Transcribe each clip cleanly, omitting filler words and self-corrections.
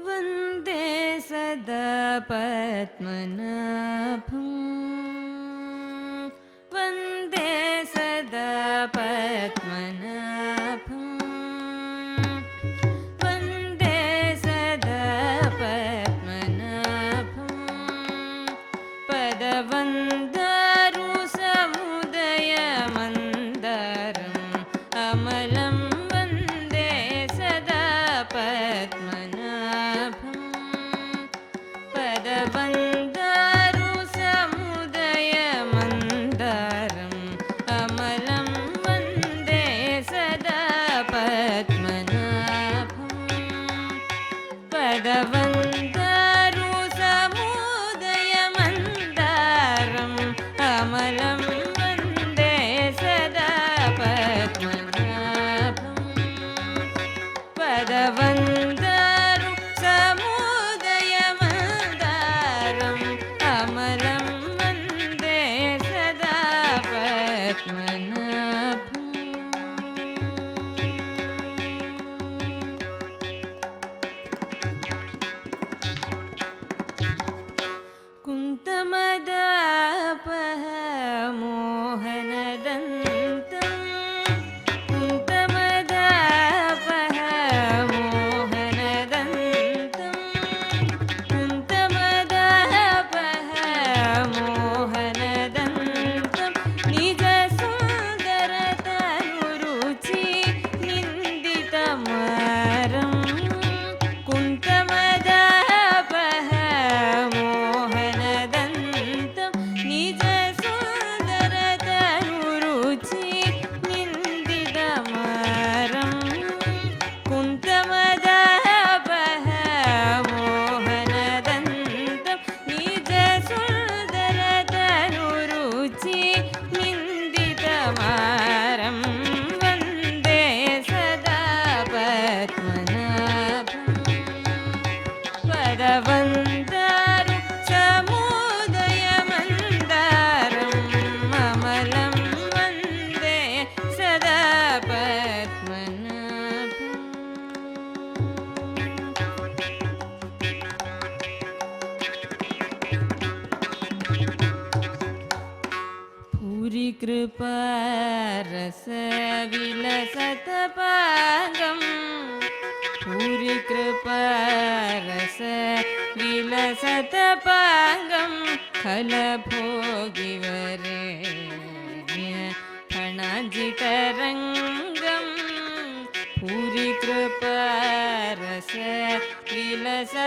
वन्दे सदा पद्मनाभं वन्दे सदा पद्मनाभं वन्दे सदा पद्मनाभं पदवन्दारु समुदयमन्दारम् अमलं वन्दे सदा पद्मनाभं पदवन्दारु समुदयमन्दारम् अमलं वन्दे सदा पद्मनाभं पदवन्दारु समुदयमन्दारम् अमलं वन्दे सदा पद्मनाभं पदवन्दारु समुदयमन्दारम् अमलं वन्दे सदा पद्मनाभम् कुन्तमदापः मोहनदन्तं कुन्तमदापः मोहनदन्तं कुन्तमदापः मोहनदन्तं निजसुन्दरतनुरुचि निन्दितमारं कुन्तमदापः मोहनदन्तं निजसुन्दरतनुरुचि निन्दितमारं कुन्तमदापः मोहनदन्तं निजसुन्दरतनुरुचि निन्दितमारं वन्दे सदा पद्मनाभं पदवन्दारु समुदयमन्दारम् अमलं वन्दे सदा पद्मनाभम् भूरिकृपारसविलसतपाङ्गम् भूरिकृपारसविलसतपाङ्गं खलभोगिवरेण्य फणाजितरङ्गं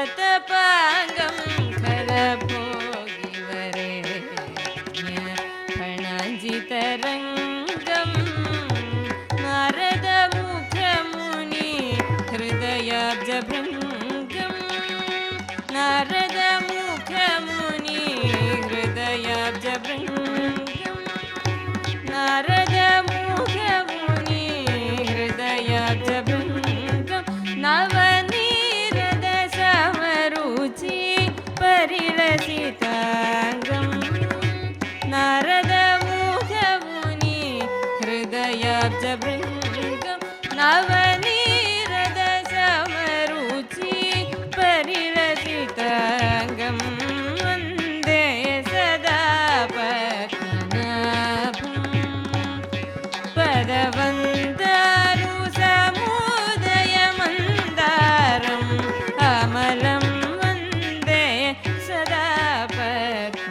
भूरिकृपारसविलसतपाङ्गं खलभोगिवरेण्य फणाजितरङ्गं नारदमुखमुनि हृदयाब्जभृङ्गं नारदमुखमुनि हृदयाब्जभृङ्गं नारदमुखमुनि हृदयाब्जभृङ्गं नवनीरदसमरुचि परिलसिताङ्गं नारदमुखमुनि हृदयाब्जभृङ्गं नवनीरदसमरुचि परिलसिताङ्गं वन्दे सदा पद्मनाभं पदवन्दारु समुदयमन्दारम् अमलं वन्दे सदा पद्मनाभम्